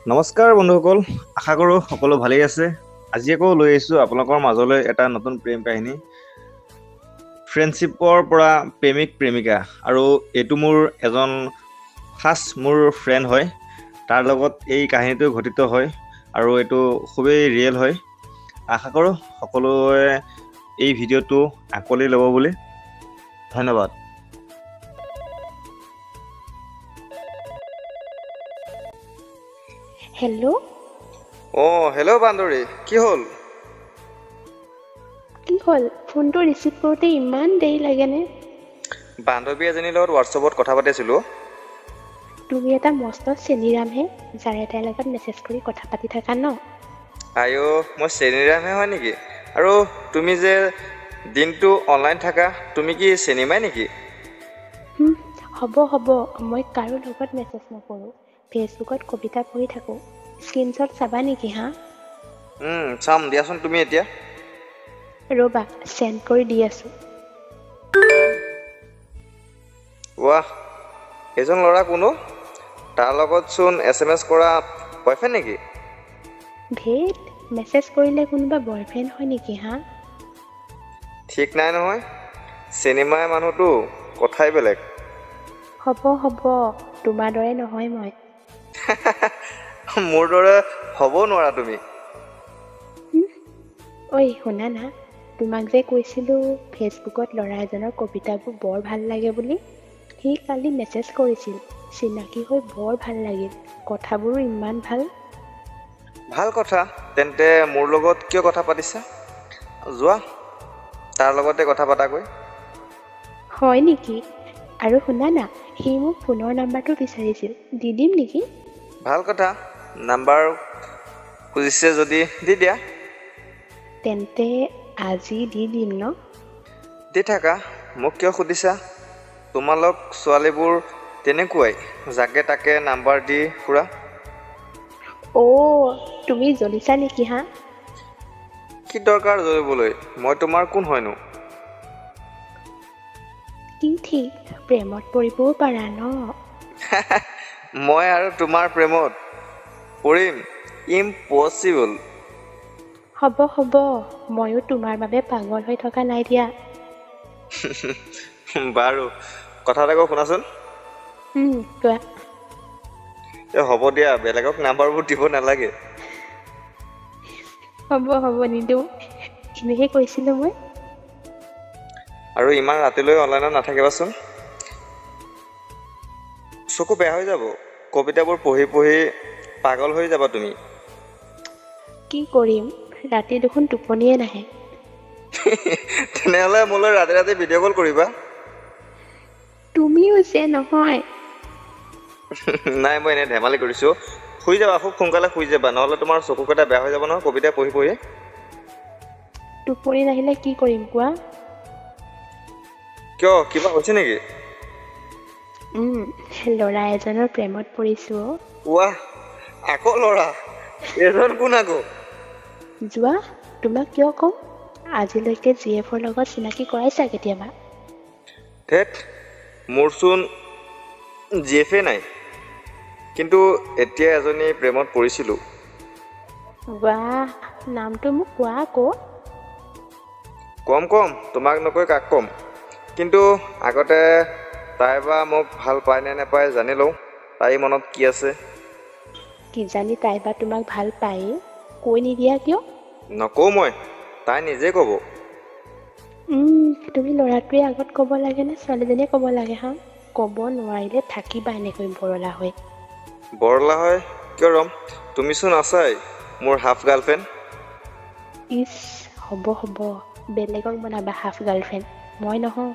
নমস্কাৰ বন্ধুসকল, আশা কৰোঁ সকলো ভালেই আছে। আজি আকৌ লৈ আহিছোঁ আপোনালোকৰ মাজলৈ এটা নতুন প্ৰেম কাহিনী। ফ্ৰেণ্ডশ্বিপৰ পৰা প্ৰেমিক প্ৰেমিকা, আৰু এইটো মোৰ এজন মোৰ ফ্ৰেণ্ড হয়। তাৰ লগত এই কাহিনীটো ঘটিত হয় আৰু এইটো খুবেই ৰিয়েল হয়। আশা কৰোঁ সকলোৱে এই ভিডিঅ'টো আঁকোৱালি ল'ব বুলি। ধন্যবাদ। হেল্ল'। হেল্ল' বান্ধৱী, কি হ'ল? কি হ'ল? ফোনটো ৰিচিভ কৰোঁতে ইমান দেৰি লাগেনে? বান্ধৱী এজনীৰ লগত হোৱাটছএপত কথা পাতিছিলোঁ। তুমি এটা মস্ত চেনিৰামহে, যাৰে তাইৰ লগত মেছেজ কৰি কথা পাতি থাকা ন? মই চেনিৰামহে হয় নেকি? আৰু তুমি যে দিনটো অনলাইন থাকা, তুমি কি চিনেমাই নেকি? হ'ব, মই কাৰো লগত মেছেজ নকৰোঁ। ফেচবুকত কবিতা পঢ়ি থাকোঁ। স্ক্ৰীনশ্বট চাবা নেকি হা? চাম দিয়াচোন তুমি এতিয়া। ৰ'বা, চেণ্ড কৰি দি আছোঁ। ৱাহ, এইজন ল'ৰা কোনো? তাৰ লগতচোন SMS কৰা বয়ফ্ৰেণ্ড নেকি? ধেত, মেছেজ কৰিলে কোনোবা বয়ফ্ৰেণ্ড হয় নেকি হা? ঠিক নাই নহয়, চিনেমাৰ মানুহটো কথাই বেলেগ। হ'ব, তোমাৰ দৰে নহয় মই। মোৰ দৰে হ'বও নোৱাৰা তুমি। ঐ শুনা না, তোমাক যে কৈছিলোঁ ফেচবুকত ল'ৰা এজনৰ কবিতাবোৰ বৰ ভাল লাগে বুলি। সি কালি মেছেজ কৰিছিল, চিনাকি হৈ বৰ ভাল লাগিল, কথাবোৰো ইমান ভাল। ভাল কথা, তেন্তে মোৰ লগত কিয় কথা পাতিছা? যোৱা, তাৰ লগতে কথা পাতাগৈ। হয় নেকি? আৰু শুনা না, সি মোক ফোনৰ নাম্বাৰটো বিচাৰিছিল, দি দিম নেকি? ভাল কথা, নাম্বাৰ খুজিছে যদি দি দিয়া। তেন্তে আজি দি দিম ন? দি থাকা, মোক কিয় সুধিছা? তোমালোক ছোৱালীবোৰ তেনেকুৱাই, যাকে তাকে নাম্বাৰ দি ফুৰা। তুমি জ্বলিছা নেকি হা? কি দৰকাৰ জ্বলিবলৈ, মই তোমাৰ কোন হয়নো? কি ঠিক, প্ৰেমত পৰিবও পাৰা ন? মই আৰু তোমাৰ প্ৰেমত পৰিম? ইম্পচিবল। হ'ব, ময়ো তোমাৰ বাবে পাগল হৈ থকা নাই দিয়া। বাৰু, কথা এটা কওঁ শুনাচোন। কোৱা। হ'ব দিয়া, বেলেগক নাম্বাৰবোৰ দিব নালাগে। হ'ব, নিদিওঁ, এনেহে কৈছিলোঁ মই। আৰু ইমান ৰাতিলৈ অনলাইনত নাথাকিবাচোন, চকু বেয়া হৈ যাব। কবিতাবোৰ পঢ়ি পাগল হৈ যাবা তুমি। কি কৰিম, ৰাতি দেখোন টোপনিয়ে নাহে। তেনেহ'লে মোলৈ ৰাতি ভিডিঅ' কল কৰিবা। তুমিও যে নহয়। নাই, মই এনেই ধেমালি কৰিছোঁ। শুই যাবা, খুব সোনকালে শুই যাবা, নহ'লে তোমাৰ চকুকেইটা বেয়া হৈ যাব নহয় কবিতা পঢ়ি। টোপনি নাহিলে কি কৰিম কোৱা? কিয়, কিবা হৈছে নেকি? ল'ৰা এজনৰ প্ৰেমত পৰিছোঁ অ'। ৱাহ, আকৌ ল'ৰা? এইজন কোন আকৌ? যোৱা, তোমাক কিয় ক'ম? আজিলৈকে GFৰ লগত চিনাকি কৰাইছা কেতিয়াবা? ধেত, মোৰচোন GFয়ে নাই, কিন্তু এতিয়া এজনী প্ৰেমত পৰিছিলোঁ। ৱাহ, নামটো মোক কোৱা আকৌ। কম, তোমাক নকৈ কাক ক'ম? কিন্তু আগতে তাই বা মোক ভাল পায় নে নাপায় জানি লওঁ, তাইৰ মনত কি আছে। কিজানি তাই বা তোমাক ভাল পায়েই, কৈ নিদিয়া কিয়? নকওঁ মই, তাই নিজে ক'ব। তুমি ল'ৰাটোৱে আগত ক'ব লাগে নে ছোৱালীজনীয়ে ক'ব লাগে হা? ক'ব নোৱাৰিলে থাকিবা এনেকৈ বৰলা হৈ। বৰলা হয় কিয় ৰ'ম, তুমিচোন আছাই মোৰ হাফ গাৰ্লফ্ৰেণ্ড। ইচ, হ'ব, বেলেগক বনাবা হাফ গাৰ্লফ্ৰেণ্ড, মই নহওঁ।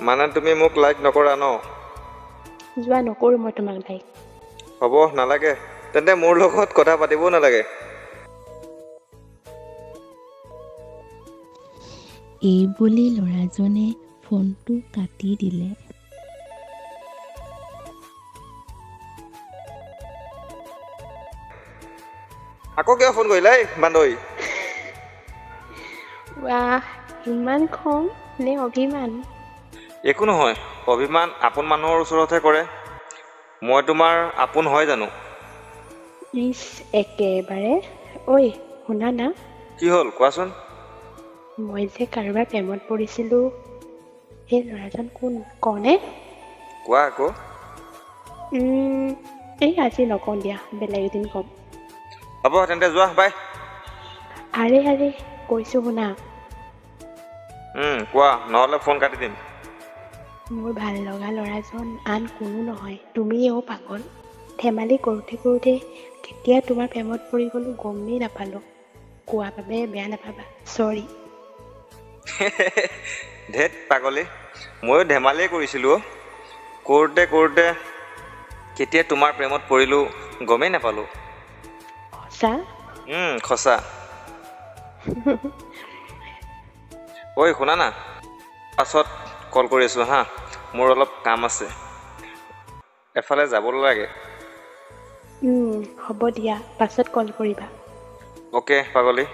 মানে তুমি মোক লাইক নকৰা ন? যোৱা, নকৰোঁ মই তোমাক লাইক। হ'ব, নালাগে, তেন্তে মোৰ লগত কথা পাতিবও নালাগে। এই বুলি ল'ৰাজনে ফোনটো কাটি দিলে। আকৌ কিয় ফোন কৰিলা বান্ধৱী? ৱাহ, ইমান খং নে অভিমান? একো নহয়, অভিমান আপোন মানুহৰ ওচৰতহে কৰে। মই তোমাৰ আপোন হয় জানো? ইচ একেবাৰে। ঐ শুনা না, কি হ'ল কোৱাচোন? মই যে কাৰোবাৰ প্ৰেমত পৰিছিলোঁ, সেই ল'ৰাজন কোন কওঁনে? কোৱা আকৌ। এই আজি নকওঁ দিয়া, বেলেগ এদিন ক'ম। হ'ব তেন্তে যোৱা, বাই। আৰে কৈছোঁ শুনা, কোৱা, নহ'লে ফোন কাটি দিম। মোৰ ভাল লগা ল'ৰাজন আন কোনো নহয়, তুমিয়ে পাগল। ধেমালি কৰোঁতে কেতিয়া তোমাৰ প্ৰেমত পৰি গ'লো গমেই নাপালোঁ। কোৱা বাবে বেয়া নাপাবা, চৰি। ধেত পাগলী, ময়ো ধেমালিয়ে কৰিছিলোঁ। কৰোঁতে কেতিয়া তোমাৰ প্ৰেমত পৰিলোঁ গমেই নাপালোঁ। সঁচা? সঁচা। ঐ শুনা না, পাছত কল কৰি আছোঁ হা, মোৰ অলপ কাম আছে, এফালে যাবলৈ লাগে। হ'ব দিয়া, পাছত কল কৰিবা। অ'কে পাগলী।